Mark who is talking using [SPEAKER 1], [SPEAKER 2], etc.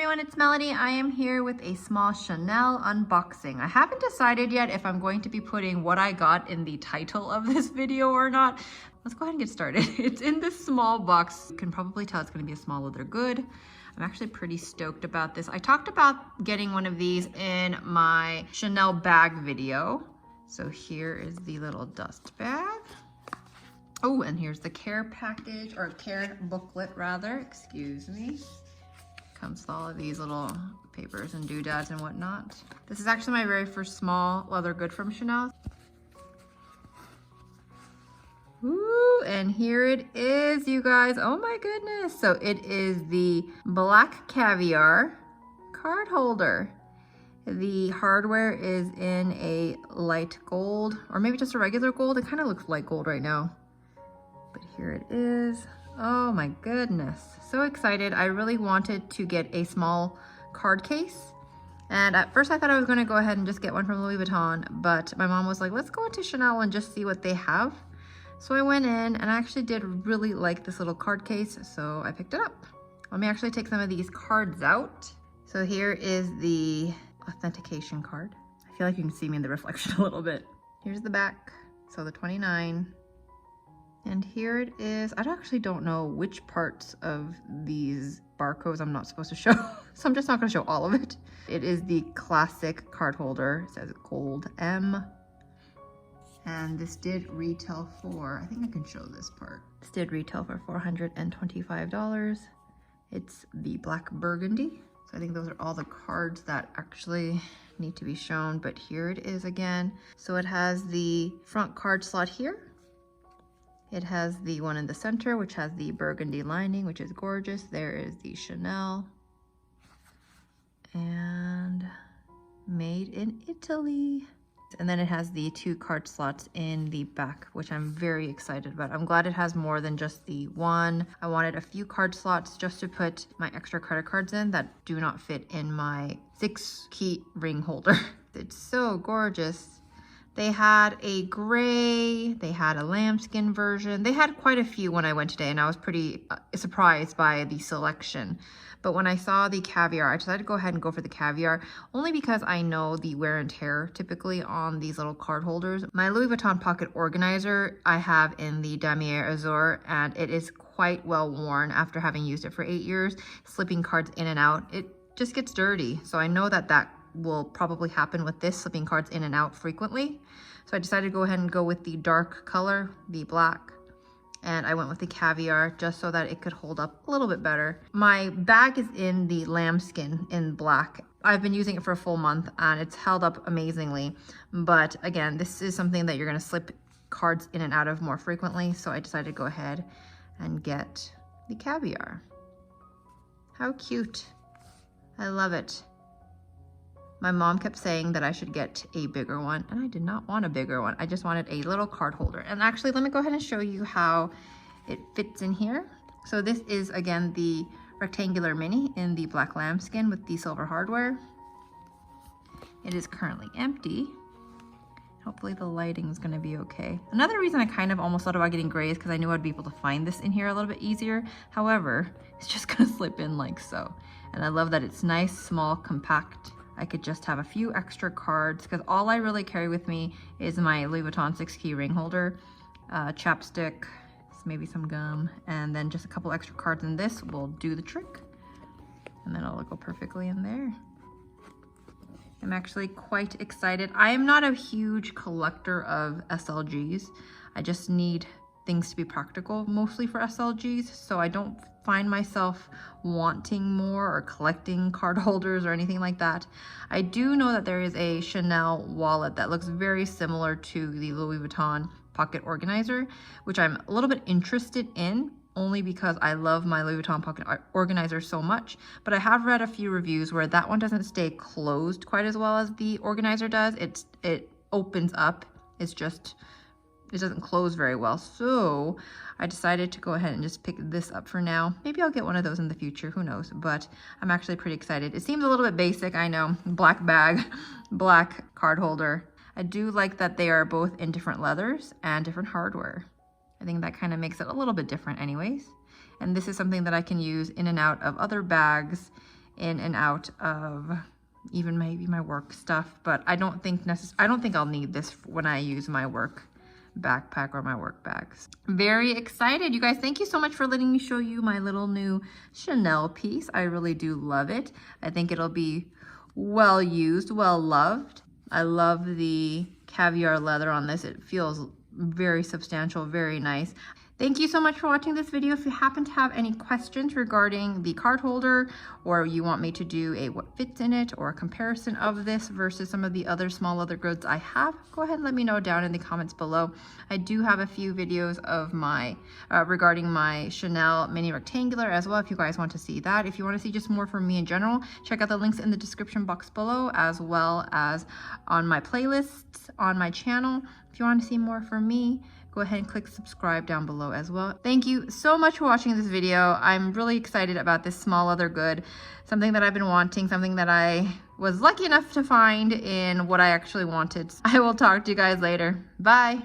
[SPEAKER 1] everyone, it's Melody. I am here with a small Chanel unboxing. I haven't decided yet if I'm going to be putting what I got in the title of this video or not. Let's go ahead and get started. It's in this small box. You can probably tell it's going to be a small leather good. I'm actually pretty stoked about this. I talked about getting one of these in my Chanel bag video. So here is the little dust bag. Oh, and here's the care package, or care booklet rather, excuse me. Comes with all of these little papers and doodads and whatnot. This is actually my very first small leather good from Chanel. Ooh, and here it is, you guys. Oh my goodness. So it is the Black Caviar card holder. The hardware is in a light gold, or maybe just a regular gold. It kind of looks light gold right now. But here it is. Oh my goodness. So excited. I really wanted to get a small card case. And at first I thought I was going to go ahead and just get one from Louis Vuitton, but my mom was like, let's go into Chanel and just see what they have. So I went in and I actually did really like this little card case, so I picked it up. Let me actually take some of these cards out. So here is the authentication card. I feel like you can see me in the reflection a little bit. Here's the back, so the 29. And here it is. I actually don't know which parts of these barcodes I'm not supposed to show, so I'm just not going to show all of it. It is the classic card holder. It says Gold M. And this did retail for, I think I can show this part. This did retail for $425. It's the black burgundy. So I think those are all the cards that actually need to be shown, but here it is again. So it has the front card slot here. It has the one in the center, which has the burgundy lining, which is gorgeous. There is the Chanel. And made in Italy. And then it has the 2 card slots in the back, which I'm very excited about. I'm glad it has more than just the one. I wanted a few card slots just to put my extra credit cards in that do not fit in my 6-key ring holder. It's so gorgeous. They had a gray, they had a lambskin version. They had quite a few when I went today, and I was pretty surprised by the selection. But when I saw the caviar, I decided to go ahead and go for the caviar, only because I know the wear and tear typically on these little card holders. My Louis Vuitton pocket organizer I have in the Damier Azur, and it is quite well worn after having used it for 8 years. Slipping cards in and out, it just gets dirty. So I know that that will probably happen with this, slipping cards in and out frequently. So I decided to go ahead and go with the dark color, the black, and I went with the caviar just so that it could hold up a little bit better. My bag is in the lambskin in black. I've been using it for a full month and it's held up amazingly. But again, this is something that you're gonna slip cards in and out of more frequently. So I decided to go ahead and get the caviar. How cute. I love it. My mom kept saying that I should get a bigger one, and I did not want a bigger one. I just wanted a little card holder. And actually, let me go ahead and show you how it fits in here. So this is, again, the rectangular mini in the black lambskin with the silver hardware. It is currently empty. Hopefully the lighting is gonna be okay. Another reason I kind of almost thought about getting gray is because I knew I'd be able to find this in here a little bit easier. However, it's just gonna slip in like so. And I love that it's nice, small, compact. I could just have a few extra cards because all I really carry with me is my Louis Vuitton 6-key ring holder, chapstick, maybe some gum, and then just a couple extra cards in this will do the trick. And then it'll go perfectly in there. I'm actually quite excited. I am not a huge collector of SLGs. I just need things to be practical, mostly for SLGs, so I don't find myself wanting more or collecting card holders or anything like that. I do know that there is a Chanel wallet that looks very similar to the Louis Vuitton pocket organizer, which I'm a little bit interested in, only because I love my Louis Vuitton pocket organizer so much. But I have read a few reviews where that one doesn't stay closed quite as well as the organizer does. It opens up, it's just, it doesn't close very well. So I decided to go ahead and just pick this up for now. Maybe I'll get one of those in the future, who knows, but I'm actually pretty excited. It seems a little bit basic, I know, black bag, black card holder. I do like that they are both in different leathers and different hardware. I think that kind of makes it a little bit different anyways. And this is something that I can use in and out of other bags in and out of even maybe my work stuff, but I don't think I'll need this when I use my work backpack or my work bags. Very excited, you guys. Thank you so much for letting me show you my little new Chanel piece. I really do love it. I think it'll be well used, well loved. I love the caviar leather on this. It feels very substantial, very nice. Thank you so much for watching this video. If you happen to have any questions regarding the card holder, or you want me to do a what fits in it or a comparison of this versus some of the other small leather goods I have, go ahead and let me know down in the comments below. I do have a few videos of my regarding my Chanel mini rectangular as well if you guys want to see that. If you want to see just more from me in general, check out the links in the description box below, as well as on my playlists on my channel. If you want to see more from me, go ahead and click subscribe down below as well. Thank you so much for watching this video. I'm really excited about this small leather good, something that I've been wanting, something that I was lucky enough to find in what I actually wanted. I will talk to you guys later. Bye.